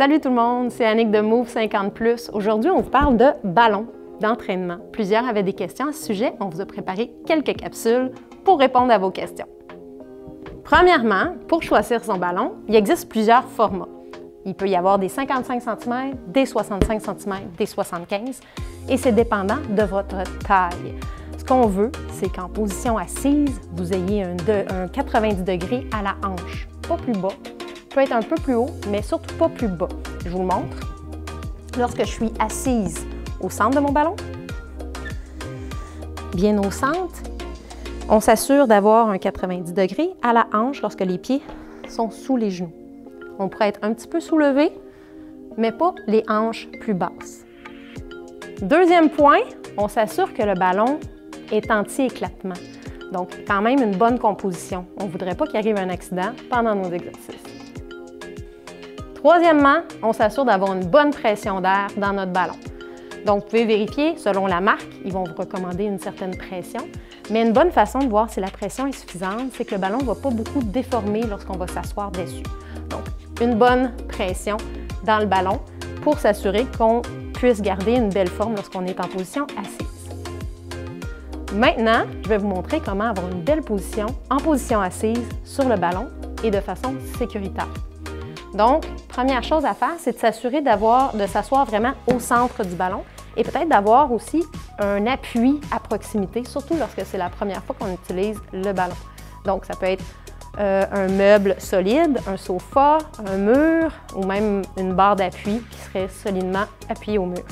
Salut tout le monde, c'est Annick de Move 50+. Aujourd'hui, on vous parle de ballon d'entraînement. Plusieurs avaient des questions à ce sujet. On vous a préparé quelques capsules pour répondre à vos questions. Premièrement, pour choisir son ballon, il existe plusieurs formats. Il peut y avoir des 55 cm, des 65 cm, des 75 et c'est dépendant de votre taille. Ce qu'on veut, c'est qu'en position assise, vous ayez un 90 degrés à la hanche, pas plus bas. Peut être un peu plus haut, mais surtout pas plus bas. Je vous le montre. Lorsque je suis assise au centre de mon ballon, bien au centre, on s'assure d'avoir un 90 degrés à la hanche lorsque les pieds sont sous les genoux. On pourrait être un petit peu soulevé, mais pas les hanches plus basses. Deuxième point, on s'assure que le ballon est anti-éclatement. Donc, quand même une bonne composition. On ne voudrait pas qu'il arrive un accident pendant nos exercices. Troisièmement, on s'assure d'avoir une bonne pression d'air dans notre ballon. Donc, vous pouvez vérifier, selon la marque, ils vont vous recommander une certaine pression. Mais une bonne façon de voir si la pression est suffisante, c'est que le ballon ne va pas beaucoup déformer lorsqu'on va s'asseoir dessus. Donc, une bonne pression dans le ballon pour s'assurer qu'on puisse garder une belle forme lorsqu'on est en position assise. Maintenant, je vais vous montrer comment avoir une belle position en position assise sur le ballon et de façon sécuritaire. Donc, première chose à faire, c'est de s'assurer de s'asseoir vraiment au centre du ballon et peut-être d'avoir aussi un appui à proximité, surtout lorsque c'est la première fois qu'on utilise le ballon. Donc, ça peut être un meuble solide, un sofa, un mur ou même une barre d'appui qui serait solidement appuyée au mur.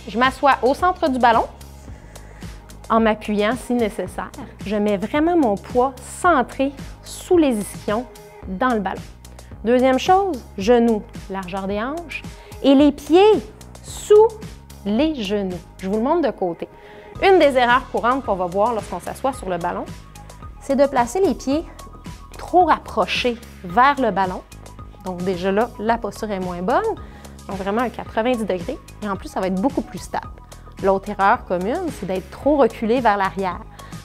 Je m'assois au centre du ballon en m'appuyant si nécessaire. Je mets vraiment mon poids centré sous les ischions dans le ballon. Deuxième chose, genoux, largeur des hanches et les pieds sous les genoux. Je vous le montre de côté. Une des erreurs courantes qu'on va voir lorsqu'on s'assoit sur le ballon, c'est de placer les pieds trop rapprochés vers le ballon. Donc déjà là, la posture est moins bonne. Donc vraiment un 90 degrés et en plus, ça va être beaucoup plus stable. L'autre erreur commune, c'est d'être trop reculé vers l'arrière.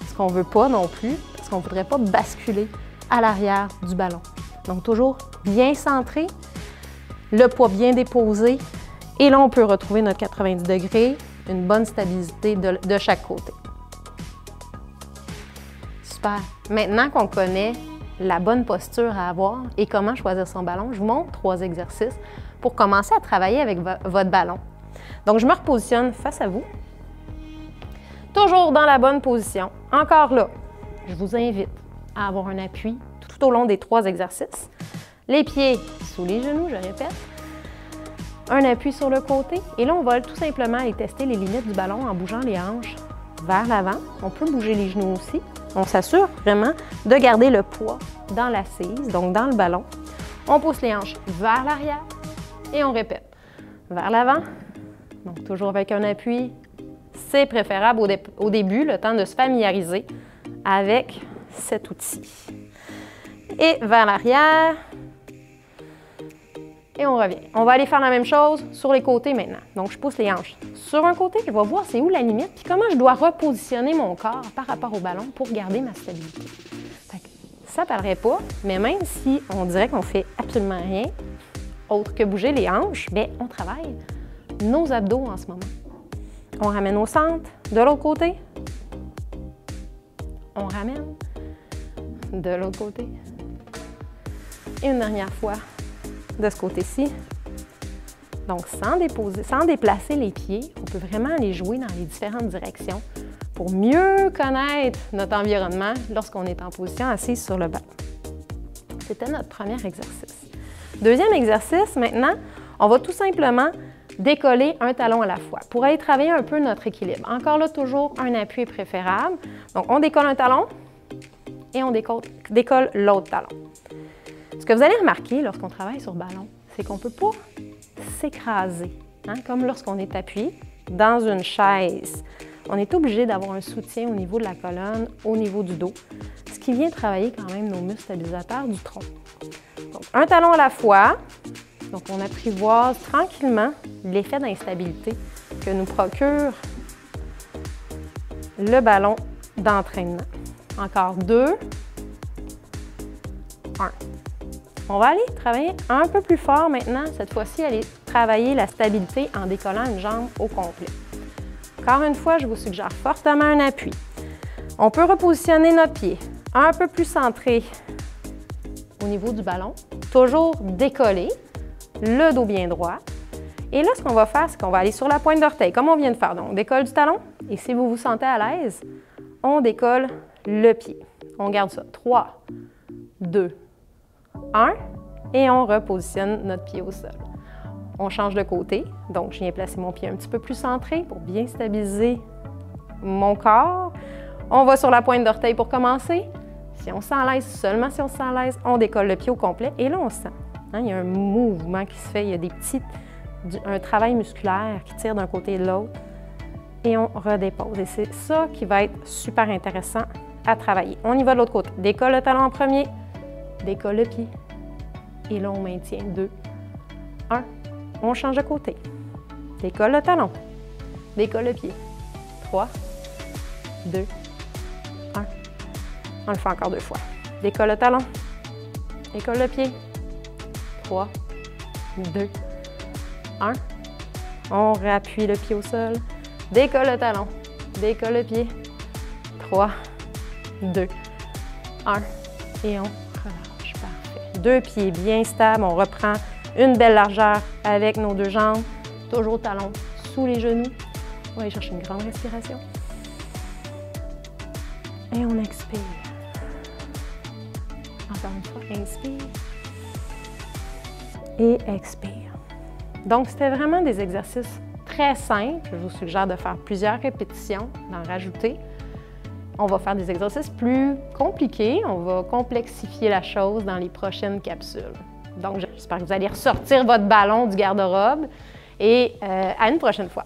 Ce qu'on ne veut pas non plus, parce qu'on ne voudrait pas basculer à l'arrière du ballon. Donc toujours bien centré, le poids bien déposé et là, on peut retrouver notre 90 degrés, une bonne stabilité de chaque côté. Super! Maintenant qu'on connaît la bonne posture à avoir et comment choisir son ballon, je vous montre 3 exercices pour commencer à travailler avec votre ballon. Donc, je me repositionne face à vous, toujours dans la bonne position. Encore là, je vous invite à avoir un appui tout au long des 3 exercices. Les pieds sous les genoux, je répète. Un appui sur le côté. Et là, on va tout simplement aller tester les limites du ballon en bougeant les hanches vers l'avant. On peut bouger les genoux aussi. On s'assure vraiment de garder le poids dans l'assise, donc dans le ballon. On pousse les hanches vers l'arrière et on répète. Vers l'avant, donc toujours avec un appui. C'est préférable au début, le temps de se familiariser avec cet outil. Et vers l'arrière. Et on revient. On va aller faire la même chose sur les côtés maintenant. Donc, je pousse les hanches sur un côté, je vais voir c'est où la limite, puis comment je dois repositionner mon corps par rapport au ballon pour garder ma stabilité. Fait que ça ne parlerait pas, mais même si on dirait qu'on ne fait absolument rien, autre que bouger les hanches, bien, on travaille nos abdos en ce moment. On ramène au centre, de l'autre côté. On ramène de l'autre côté. Et une dernière fois, de ce côté-ci. Donc, sans déplacer les pieds, on peut vraiment aller jouer dans les différentes directions pour mieux connaître notre environnement lorsqu'on est en position assise sur le ballon. C'était notre premier exercice. Deuxième exercice, maintenant, on va tout simplement décoller un talon à la fois pour aller travailler un peu notre équilibre. Encore là, toujours un appui est préférable. Donc, on décolle un talon et on décolle l'autre talon. Ce que vous allez remarquer lorsqu'on travaille sur ballon, c'est qu'on ne peut pas s'écraser, comme lorsqu'on est appuyé dans une chaise. On est obligé d'avoir un soutien au niveau de la colonne, au niveau du dos, ce qui vient travailler quand même nos muscles stabilisateurs du tronc. Donc, un talon à la fois. Donc, on apprivoise tranquillement l'effet d'instabilité que nous procure le ballon d'entraînement. Encore 2, 1. On va aller travailler un peu plus fort maintenant. Cette fois-ci, aller travailler la stabilité en décollant une jambe au complet. Encore une fois, je vous suggère fortement un appui. On peut repositionner notre pied un peu plus centré au niveau du ballon, toujours décollé, le dos bien droit. Et là, ce qu'on va faire, c'est qu'on va aller sur la pointe d'orteil, comme on vient de faire. Donc, on décolle du talon. Et si vous vous sentez à l'aise, on décolle le pied. On garde ça. 3, 2, 1. Et on repositionne notre pied au sol. On change de côté. Donc, je viens placer mon pied un petit peu plus centré pour bien stabiliser mon corps. On va sur la pointe d'orteil pour commencer. Si on se sent à l'aise, seulement si on se sent à l'aise, on décolle le pied au complet. Et là, on sent. Hein, il y a un mouvement qui se fait. Il y a un travail musculaire qui tire d'un côté et de l'autre. Et on redépose. Et c'est ça qui va être super intéressant à travailler. On y va de l'autre côté. Décolle le talon en premier. Décolle le pied. Et là, on maintient 2, 1. On change de côté. Décolle le talon. Décolle le pied. 3, 2, 1. On le fait encore 2 fois. Décolle le talon. Décolle le pied. 3, 2, 1. On réappuie le pied au sol. Décolle le talon. Décolle le pied. 3, 2, 1. Et on relâche. Parfait. 2 pieds bien stables. On reprend une belle largeur avec nos 2 jambes. Toujours talon sous les genoux. On va aller chercher une grande respiration. Et on expire. Encore une fois, inspire. Et expire. Donc, c'était vraiment des exercices très simples. Je vous suggère de faire plusieurs répétitions, d'en rajouter. On va faire des exercices plus compliqués. On va complexifier la chose dans les prochaines capsules. Donc, j'espère que vous allez ressortir votre ballon du garde-robe et à une prochaine fois.